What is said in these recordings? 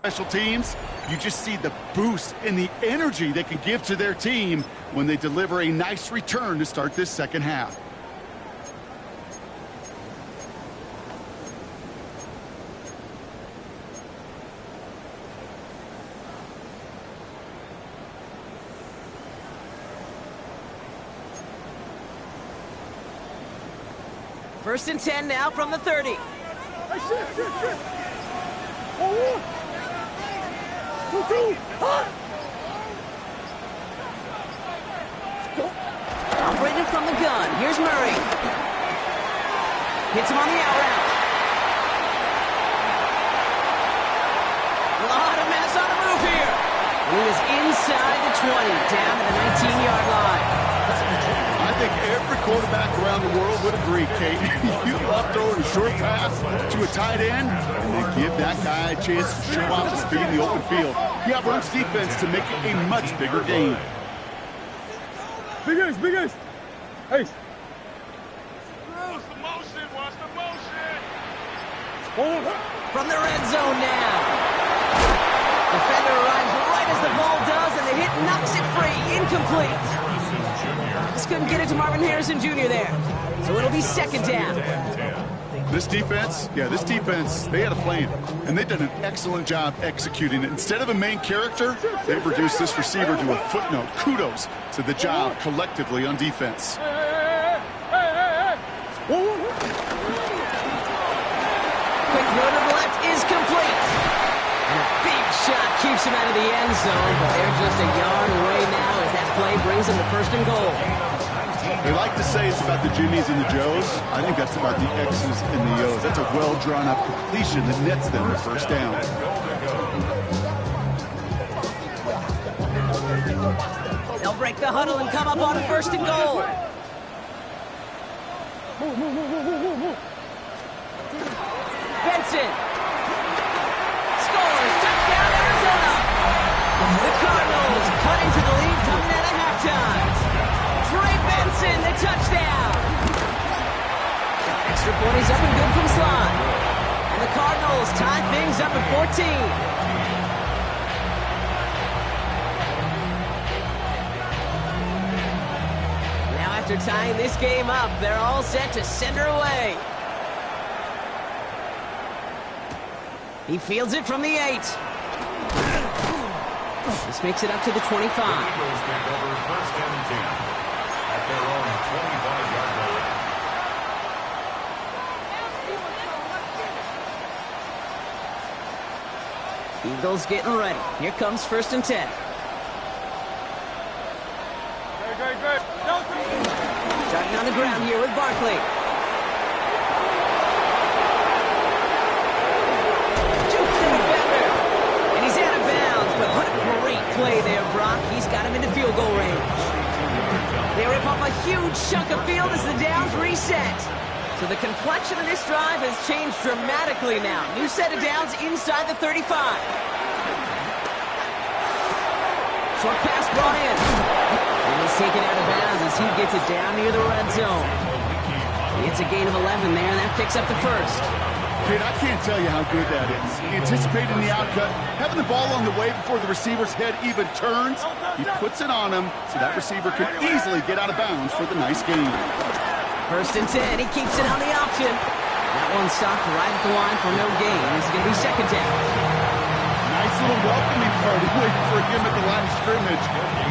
special teams, you just see the boost and the energy they can give to their team when they deliver a nice return to start this second half. First and 10 now from the 30. Hey, shit. 1-1. 2-2. Operated from the gun. Here's Murray. Hits him on the out route. A lot of mass on the move here. He is inside the 20, down to the 19-yard line. I think every quarterback around the world would agree, Kate. You love throwing a short pass to a tight end and then give that guy a chance to show off his speed in the open field. You have runs defense to make it a much bigger game. Big Ace. Ace. Watch the motion. From the red zone now. Defender arrives right as the ball does, and the hit knocks it free. Incomplete. Just couldn't get it to Marvin Harrison Jr. there. So it'll be second down. This defense, they had a plan, and they've done an excellent job executing it. Instead of a main character, they've reduced this receiver to a footnote. Kudos to the job collectively on defense. Quick throw to the left is complete. And a big shot keeps him out of the end zone, but they're just a yard away now as that play brings them to first and goal. They like to say it's about the Jimmies and the Joes. I think that's about the X's and the O's. That's a well-drawn-up completion that nets them the first down. They'll break the huddle and come up on first and goal. Benson scores. Touchdown, Arizona. The Cardinals cut into the lead coming out of halftime. Trey Benson, the touchdown. Extra point is up and good from Slot. And the Cardinals tie things up at 14. Now after tying this game up, they're all set to send her away. He fields it from the 8. This makes it up to the 25. Eagles take over first and 10 at their own 25-yard line. Eagles getting ready. Here comes first and 10. Great. Starting on the ground here with Barkley. Play there, Brock. He's got him into field goal range. They rip off a huge chunk of field as the downs reset. So the complexion of this drive has changed dramatically now. New set of downs inside the 35. Short pass brought in. And he's taken out of bounds as he gets it down near the red zone. It's a gain of 11 there, and that picks up the first. Kate, I can't tell you how good that is. Anticipating the outcut, having the ball on the way before the receiver's head even turns, he puts it on him so that receiver can easily get out of bounds for the nice gain. First and 10, he keeps it on the option. That one stopped right at the line for no gain. This is going to be second down. Nice little welcoming party waiting for him at the line of scrimmage.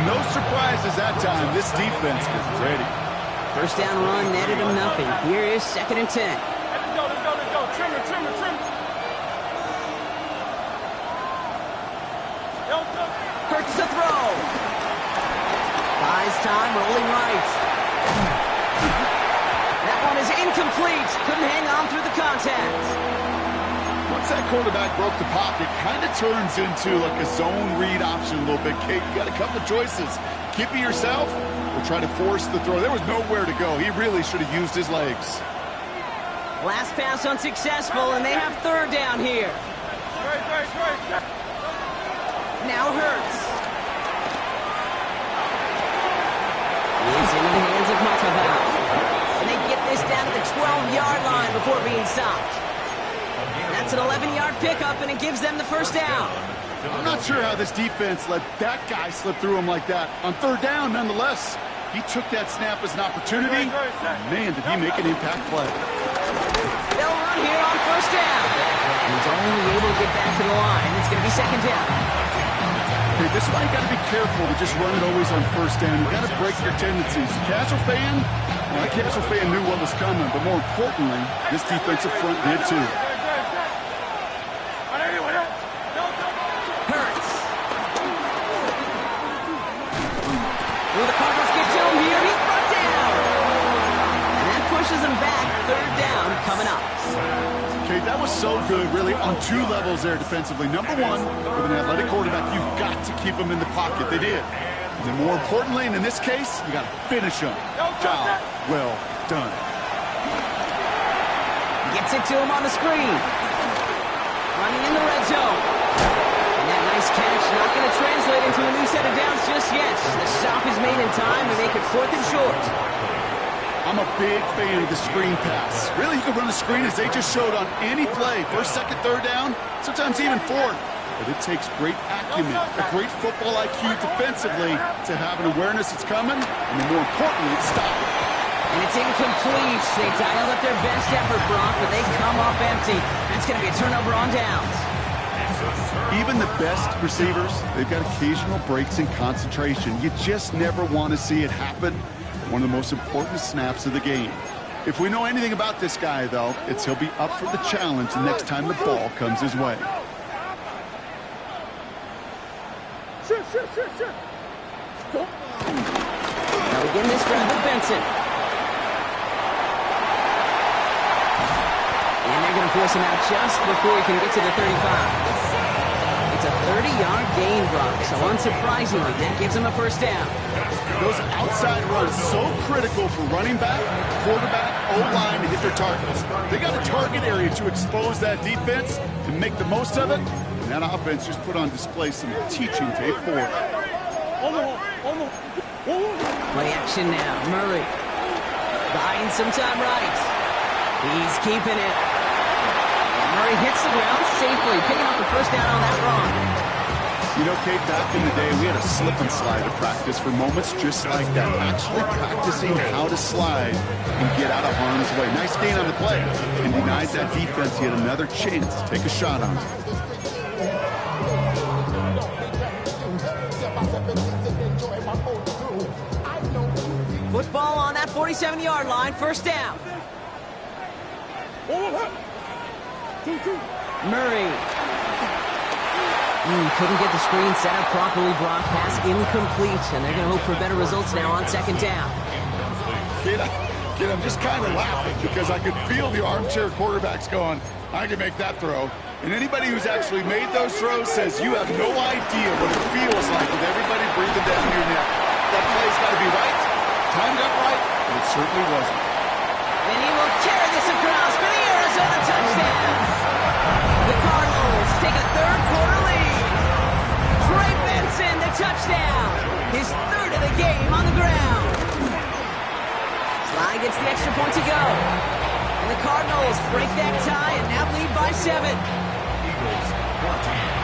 No surprises that time. This defense is ready. First down run netted him nothing. Here is second and 10. Let's go. Trim. Hurts the throw. Buys time, rolling right. That one is incomplete. Couldn't hang on through the contact. Once that quarterback broke the pocket, kind of turns into like a zone read option a little bit. Kate, you got a couple of choices. Keep it yourself or try to force the throw. There was nowhere to go. He really should have used his legs. Last pass unsuccessful, and they have third down here. Great. Now Hurts. It's into the hands of Montalban. And they get this down to the 12-yard line before being stopped. That That's an 11-yard pickup, and it gives them the first down. I'm not sure how this defense let that guy slip through him like that. On third down, nonetheless, he took that snap as an opportunity. Man, did he make an impact play. They'll run here on first down. He's only able to get back to the line. It's going to be second down. Okay, this is why you got to be careful to just run it always on first down. You got to break your tendencies. Casual fan, well, that casual fan knew what was coming, but more importantly, this defensive front did too. Hurts. Will the Cardinals get to him here? He's brought down. And that pushes him back. Third down coming up. Okay, that was so good, really, on two levels there defensively. Number one, with an athletic quarterback, you've got to keep him in the pocket. They did. And then more importantly, and in this case, you got to finish him. Job well done. Gets it to him on the screen. Running in the red zone. And that nice catch not going to translate into a new set of downs just yet. The stop is made in time to make it 4th and short. I'm a big fan of the screen pass. Really, you can run a screen as they just showed on any play. First, second, third down, sometimes even fourth. But it takes great acumen, a great football IQ defensively to have an awareness it's coming, and then more importantly, stop it. And it's incomplete. They dialed up their best effort, Brock, but they come up empty. That's going to be a turnover on downs. Even the best receivers, they've got occasional breaks in concentration. You just never want to see it happen. One of the most important snaps of the game. If we know anything about this guy, though, it's he'll be up for the challenge the next time the ball comes his way. Now begin this drive with Benson. And they're going to force him out just before he can get to the 35. It's a 30-yard gain, Brock, so unsurprisingly, that gives him a first down. Those outside runs so critical for running back, quarterback, O-line to hit their targets. They got a target area to expose that defense and make the most of it, and that offense just put on display some teaching tape for it. Play action now, Murray. Buying some time right. He's keeping it. And Murray hits the ground safely, picking up the first down on that run. You know, Kate, back in the day, we had a slip and slide to practice for moments just like that. Actually practicing how to slide and get out of harm's way. Nice gain on the play. And denied that defense yet another chance to take a shot on it. Football on that 47-yard line, first down. Murray. Couldn't get the screen set up properly. Brock, pass incomplete, and they're going to hope for better results now on second down. Kid, I'm just kind of laughing because I could feel the armchair quarterbacks going, I can make that throw. And anybody who's actually made those throws says you have no idea what it feels like with everybody breathing down your neck. That play's got to be right, timed up right, and it certainly wasn't. And he will carry this across for the Arizona touchdown. The Cardinals take a third-quarter lead. Trey Benson, the touchdown. His third of the game on the ground. Sly gets the extra point to go. And the Cardinals break that tie and now lead by 7. Eagles 14.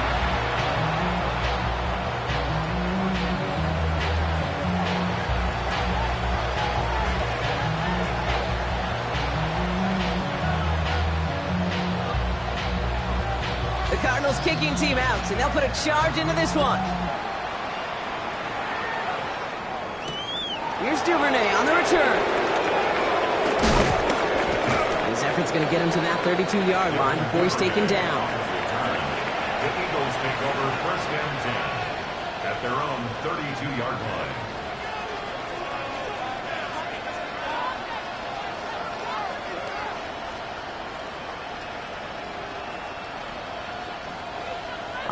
The Cardinals kicking team out, and they'll put a charge into this one. Here's Duvernay on the return. His effort's going to get him to that 32-yard line before he's taken down. The Eagles take over first and 10 at their own 32-yard line.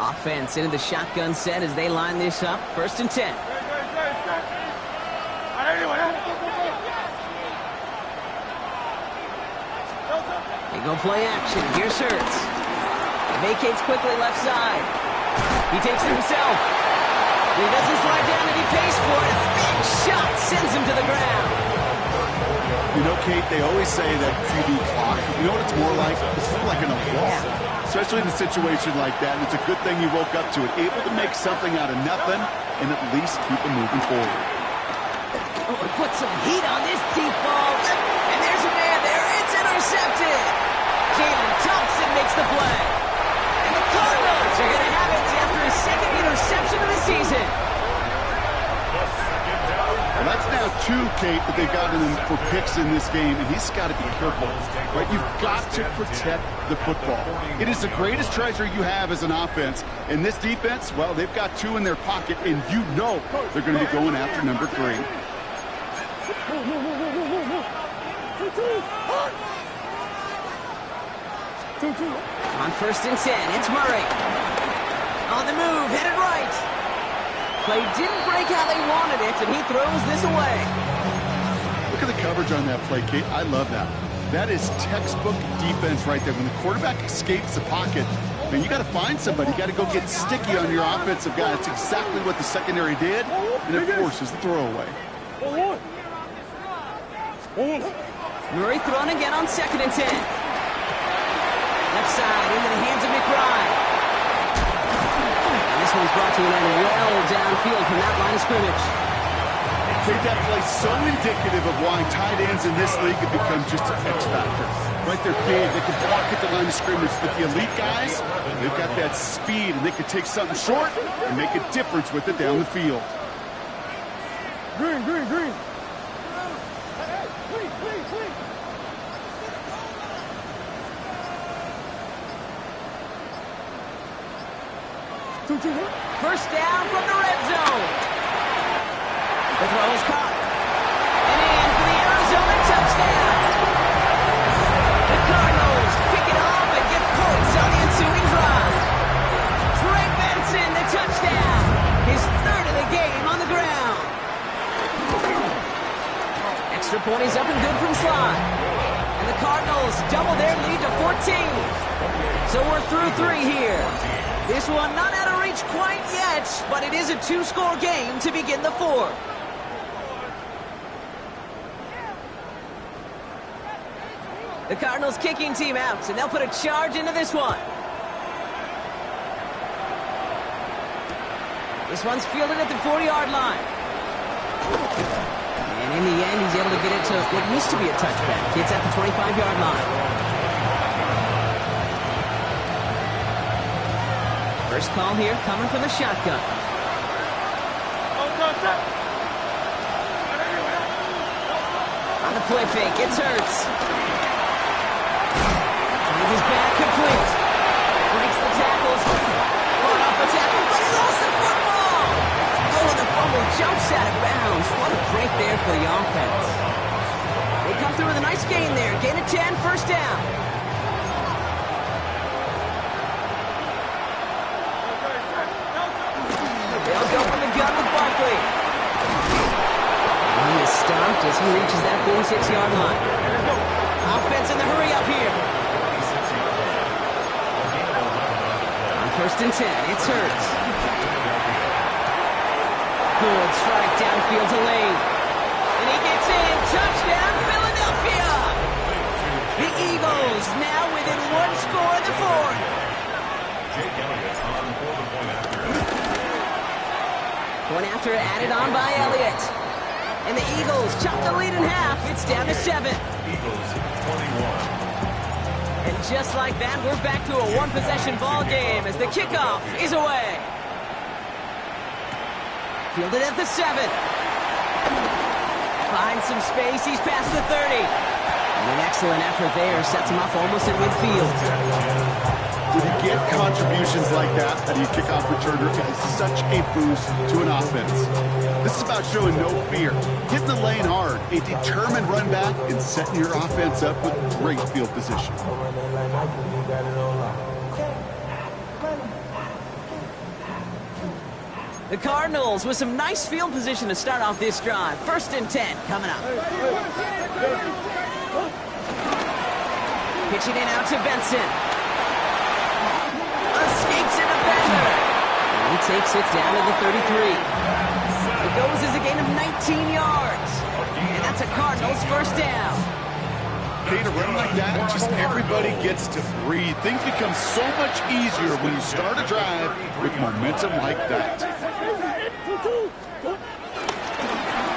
Offense into the shotgun set as they line this up. First and 10. They go play action. Here's Hurts. Vacates quickly left side. He takes it himself. He doesn't slide down and he pays for it. A big shot sends him to the ground. You know, Kate, they always say that QB clock, you know what it's more like? It's more like an alarm, especially in a situation like that. And it's a good thing you woke up to it, able to make something out of nothing and at least keep it moving forward. Oh, put some heat on this deep ball. And there's a man there. It's intercepted. Jalen Thompson makes the play. And the Cardinals are going to have it after his second interception of the season. And that's now 2, Kate, that they've gotten him for picks in this game, and he's got to be careful. Right? You've got to protect the football. It is the greatest treasure you have as an offense. And this defense, well, they've got 2 in their pocket, and you know they're going to be going after number 3. On 1st and 10, it's Murray. On the move, headed right. Play didn't break how they wanted it, and he throws this away. Look at the coverage on that play, Kate. I love that. That is textbook defense right there. When the quarterback escapes the pocket, man, you got to find somebody. You got to go get sticky on your offensive guy. That's exactly what the secondary did, and it forces the throwaway. Murray thrown again on 2nd and 10. Left side into the hands of McBride. This one's brought to an end well downfield from that line of scrimmage. Take that play so indicative of why tight ends in this league have become just an X factor. Right, they're big, they can block at the line of scrimmage, but the elite guys, they've got that speed, and they can take something short and make a difference with it down the field. Green, green, green. First down from the red zone. The throw is caught. And in for the Arizona touchdown. The Cardinals pick it off and get points on the ensuing drive. Trey Benson, the touchdown. His 3rd of the game on the ground. Extra point is up and good from Slide. And the Cardinals double their lead to 14. So we're through 3 here. This one not out of reach quite yet, but it is a 2-score game to begin the 4th. The Cardinals kicking team out, and they'll put a charge into this one. This one's fielded at the 40-yard line. And in the end, he's able to get it to what used to be a touchback. It's at the 25-yard line. First call here coming from the shotgun. On the play fake, it's Hurts. Finds his back complete. Breaks the tackles. Caught off the tackle, but he lost the football. Oh, and the fumble jumps out of bounds. What a break there for the offense. They come through with a nice gain there. Gain of 10, first down. They'll go from the gun with Barkley. He is stopped as he reaches that 46-yard line. Offense in the hurry up here. On 1st and 10, it's Hurts. Good strike downfield to Lane. And he gets in. Touchdown, Philadelphia. The Eagles now within 1 score in the 4th. Jake Elliott on for the point after. Point after added on by Elliott. And the Eagles chop the lead in half. It's down to 7. Eagles 21. And just like that, we're back to a 1-possession ball game as the kickoff is away. Fielded at the 7. Finds some space. He's past the 30. And an excellent effort there sets him up almost at midfield. When you get contributions like that out of your kickoff returner, it is such a boost to an offense. This is about showing no fear, hitting the lane hard, a determined run back, and setting your offense up with great field position. The Cardinals with some nice field position to start off this drive. 1st and 10 coming up. Pitching it out to Benson. Escapes a defender. And he takes it down to the 33. It goes as a gain of 19 yards. And that's It's a Cardinals first down. Kate, a run like that, just everybody gets to breathe. Things become so much easier when you start a drive with momentum like that.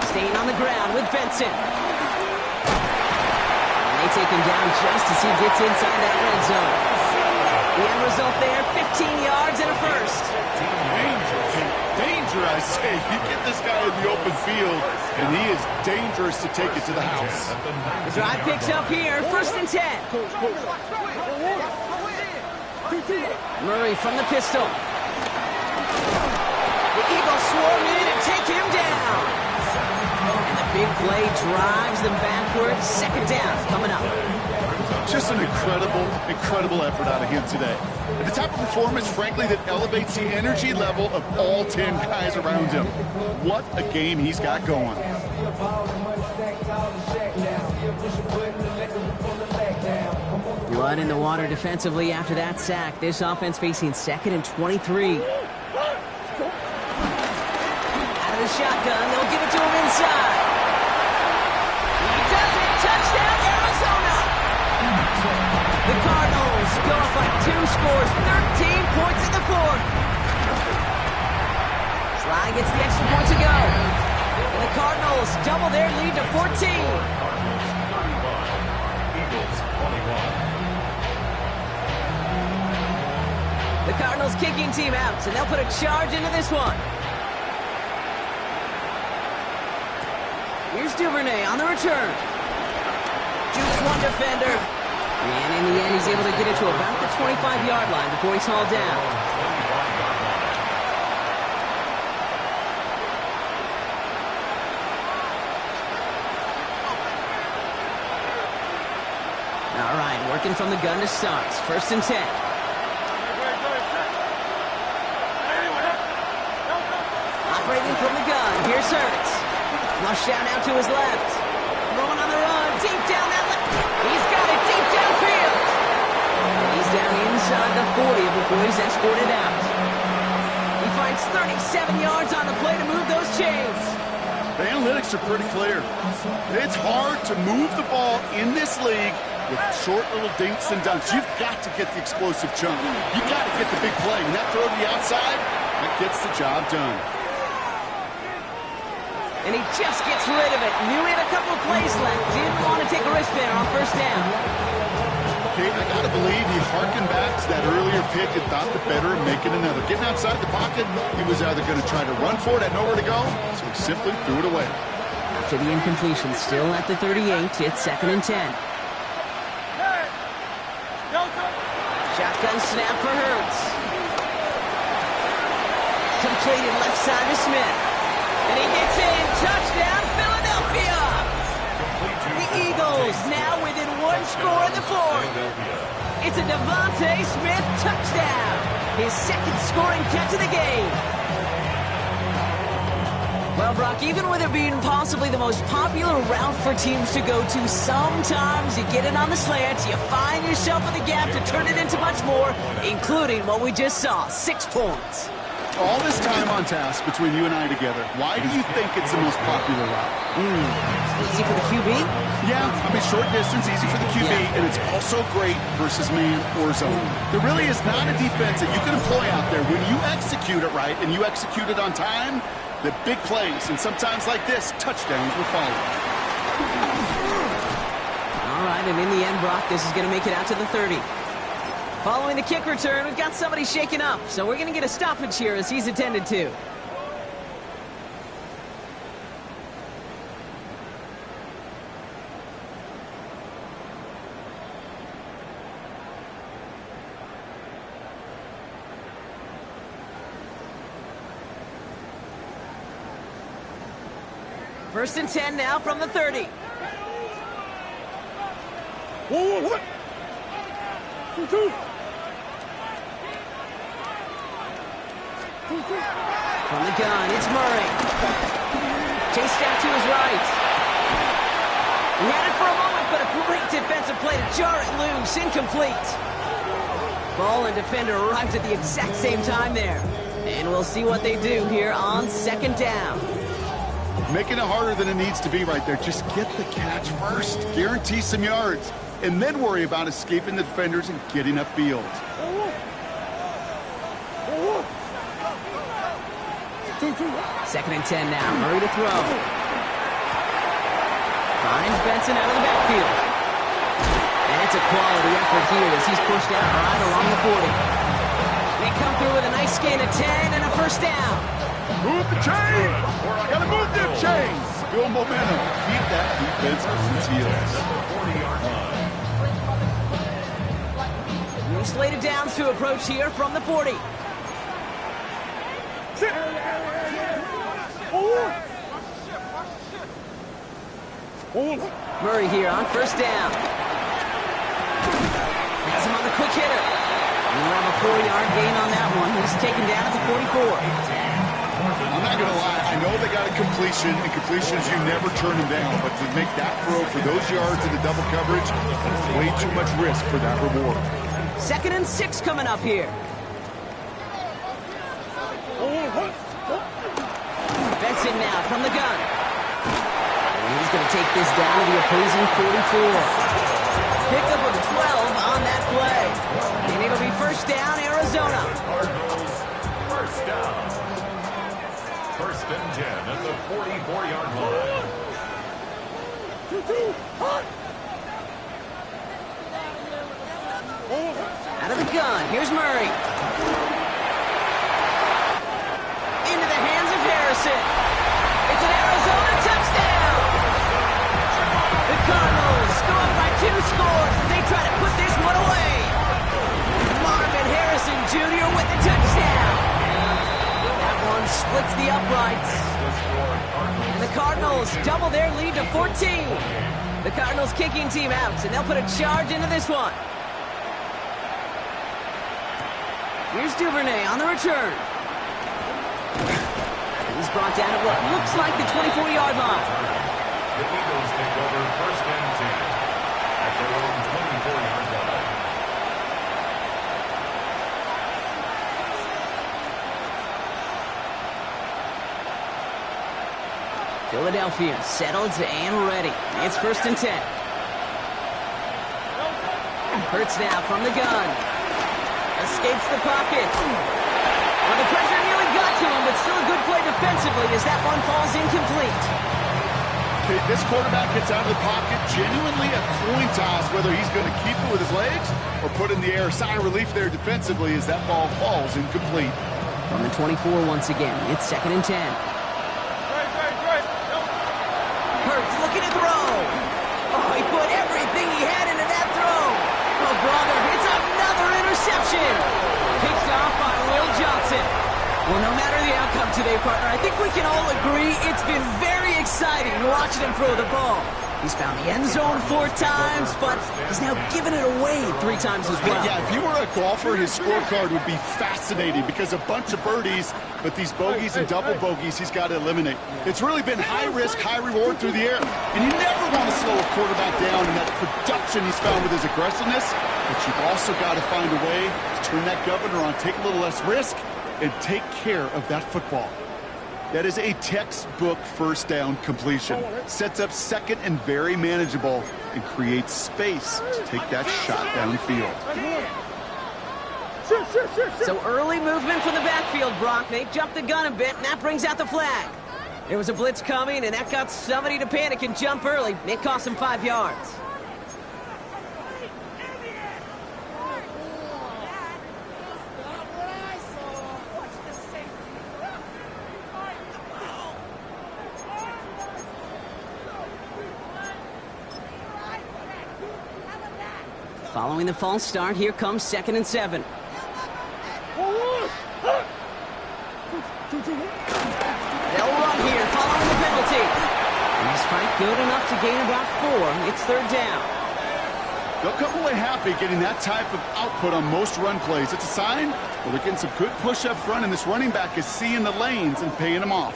Staying on the ground with Benson. And they take him down just as he gets inside that red zone. The end result there, 15 yards and a first. Danger, I say. You get this guy in the open field, and he is dangerous to take it to the house. The drive picks up here, first and 10. Murray from the pistol. The Eagles swarm in and take him down. And the big play drives them backwards. Second down coming up. Just an incredible effort out of him today. And the type of performance, frankly, that elevates the energy level of all 10 guys around him. What a game he's got going. Blood in the water defensively after that sack. This offense facing 2nd and 23. Out of the shotgun, they'll give it to him inside. He does it. Touchdown, Arizona. The Cardinals go up by 2 scores, 13 points in the fourth. Sly gets the extra point to go. And the Cardinals double their lead to 14. Eagles 21. The Cardinals kicking team out, and they'll put a charge into this one. Here's Duvernay on the return. Jukes one defender. And in the end, he's able to get it to about the 25-yard line before he's hauled down. All right, working from the gun to start. First and 10. Operating from the gun. Here's Hurts. Flush down out to his left. Throwing on the run. Deep down that left. He's got it deep downfield. And he's down inside the 40 before he's escorted out. He finds 37 yards on the play to move those chains. The analytics are pretty clear. It's hard to move the ball in this league with short little dinks and dunks. You've got to get the explosive chunk. You've got to get the big play. And that throw to the outside, that gets the job done. And he just gets rid of it. Knew he had a couple of plays left. Didn't want to take a risk there on first down. Okay, I got to believe he harkened back to that earlier pick and thought the better of making another. Getting outside the pocket, he was either going to try to run for it, had nowhere to go, so he simply threw it away. After the incompletion, still at the 38, it's 2nd and 10. Shotgun snap for Hurts. Completed left side to Smith. And he gets in. Touchdown, Philadelphia! The Eagles now within 1 score in the fourth. It's a Devontae Smith touchdown. His 2nd scoring catch of the game. Well, Brock, even with it being possibly the most popular route for teams to go to, sometimes you get it on the slants, you find yourself in the gap to turn it into much more, including what we just saw, 6 points. All this time on task between you and I together, why do you think it's the most popular route? Easy for the QB? Yeah, I mean, short distance, easy for the QB, and it's also great versus man or zone. There really is not a defense that you can employ out there when you execute it right and you execute it on time, the big plays, and sometimes like this, touchdowns will follow. All right, and in the end, Brock, this is going to make it out to the 30. Following the kick return, we've got somebody shaken up, so we're going to get a stoppage here as he's attended to. First and 10 now from the 30. What? 2-2. From the gun, it's Murray. Chased out to his right. He had it for a moment, but a great defensive play to jar it loose. Incomplete. Ball and defender arrived at the exact same time there. And we'll see what they do here on 2nd down. Making it harder than it needs to be right there. Just get the catch first. Guarantee some yards. And then worry about escaping the defenders and getting upfield. Second and 10 now. Murray to throw. Finds Benson out of the backfield. And it's a quality effort here as he's pushed out right along the 40. They come through with a nice gain of 10 and a first down. Move the chains! Gotta move them chains! Build momentum. Keep that defense on its heels. 40-yard line. New slated downs to approach here from the 40. Murray here on first down. Has him on the quick hitter. We'll have a 4-yard gain on that one. He's taken down at the 44. I'm not going to lie. I know they got a completion, and completions, you never turn them down. But to make that throw for those yards in the double coverage, way too much risk for that reward. Second and 6 coming up here. Benson now from the gun. And he's going to take this down to the opposing 44. Pick up of 12 on that play. And it'll be first down, Arizona. Cardinals, first down. First and 10 at the 44-yard line. Out of the gun, here's Murray. Into the hands of Harrison. It's an Arizona touchdown. The Cardinals go up by 2 scores as they try to put this one away. Marvin Harrison Jr. with the touchdown. That one splits the uprights. And the Cardinals double their lead to 14. The Cardinals kicking team out, and they'll put a charge into this one. Here's Duvernay on the return. He's brought down at what looks like the 24-yard line. The Eagles take over first and 10 at their own 24-yard line. Philadelphia settled and ready. It's first and 10. Hurts now from the gun. Escapes the pocket. Well, the pressure nearly got to him, but still a good play defensively as that one falls incomplete. Okay, this quarterback gets out of the pocket, genuinely a coin toss whether he's going to keep it with his legs or put it in the air. Sigh of relief there defensively as that ball falls incomplete. From the 24 once again, it's second and 10. Hurts looking to throw. Oh, he put everything he had into that throw. Oh, brother, it's another interception. Picked off by Will Johnson. Well, no matter the outcome today, partner, I think we can all agree it's been very exciting watching him throw the ball. He's found the end zone 4 times, but he's now given it away 3 times as well. Yeah, if you were a golfer, his scorecard would be fascinating because a bunch of birdies, but these bogeys and double bogeys he's got to eliminate. It's really been high risk, high reward through the air, and you never want to slow a quarterback down in that production he's found with his aggressiveness, but you've also got to find a way to turn that governor on, take a little less risk, and take care of that football. That is a textbook first down completion. Sets up second and very manageable and creates space to take that shot downfield. So early movement from the backfield, Brock. They jumped the gun a bit, and that brings out the flag. There was a blitz coming, and that got somebody to panic and jump early. It cost them 5 yards. Following the false start, here comes second and 7. They'll run here following the penalty. And he's fight good enough to gain about 4. It's third down. They'll come away happy getting that type of output on most run plays. It's a sign that they're getting some good push up front, and this running back is seeing the lanes and paying them off.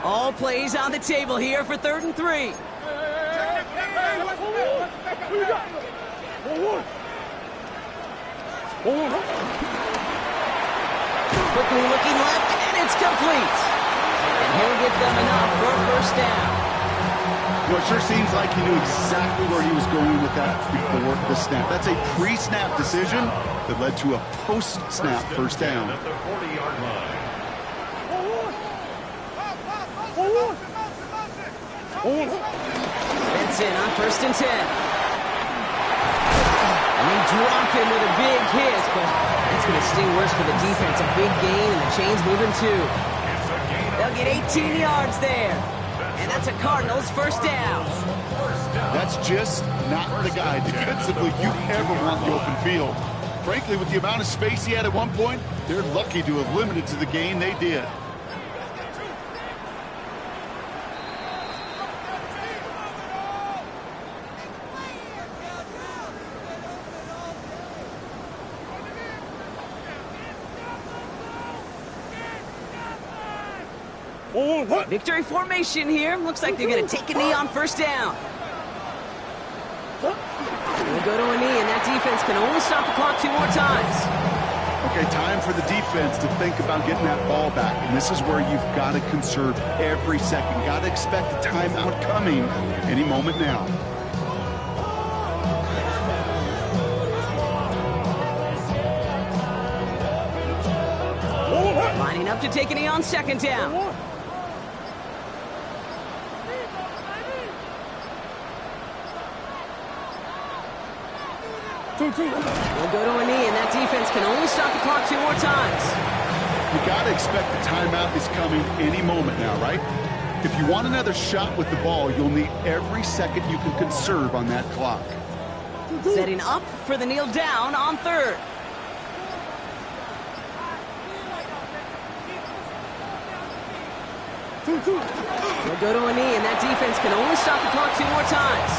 All plays on the table here for third and 3. Quickly looking left, and it's complete. And he'll get them enough for a first down. Well, it sure seems like he knew exactly where he was going with that before the snap. That's a pre-snap decision that led to a post-snap first down. At the 40-yard line. It's in on 1st and 10. And they drop him with a big hit, but that's going to sting worse for the defense. A big gain, and the chain's moving too. They'll get 18 yards there. And that's a Cardinals first down. That's just not the guy defensively you ever want in the open field. Frankly, with the amount of space he had at one point, they're lucky to have limited to the gain they did. Victory formation here. Looks like they're going to take a knee on first down. They'll go to a knee, and that defense can only stop the clock 2 more times. Okay, time for the defense to think about getting that ball back. And this is where you've got to conserve every second. Got to expect a timeout coming any moment now. Lining up to take a knee on second down. They'll go to a knee, and that defense can only stop the clock 2 more times. You got to expect the timeout is coming any moment now, right? If you want another shot with the ball, you'll need every second you can conserve on that clock. Setting up for the kneel down on 3rd. They'll go to a knee, and that defense can only stop the clock 2 more times.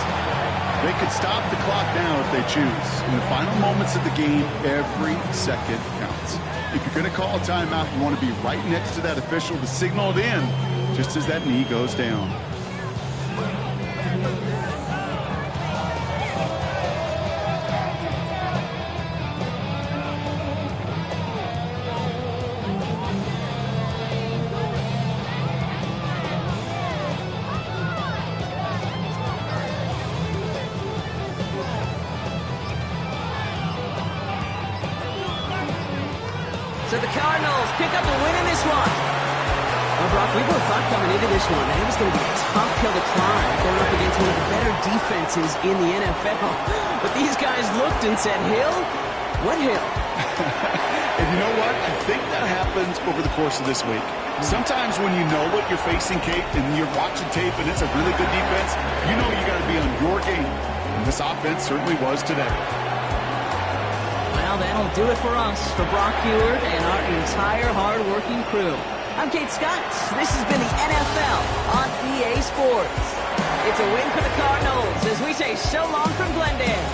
They could stop the clock now if they choose. In the final moments of the game, every second counts. If you're going to call a timeout, you want to be right next to that official to signal it in just as that knee goes down. So the Cardinals pick up the win in this one. Well, Brock, we both thought coming into this one that it was going to be a tough hill to climb, going up against one of the better defenses in the NFL. But these guys looked and said, Hill? What hill? And you know what? I think that happens over the course of this week. Sometimes when you know what you're facing, Kate, and you're watching tape and it's a really good defense, you know you got to be on your game. And this offense certainly was today. Well, that'll do it for us, for Brock Huard and our entire hard-working crew. I'm Kate Scott. This has been the NFL on EA Sports. It's a win for the Cardinals as we say so long from Glendale.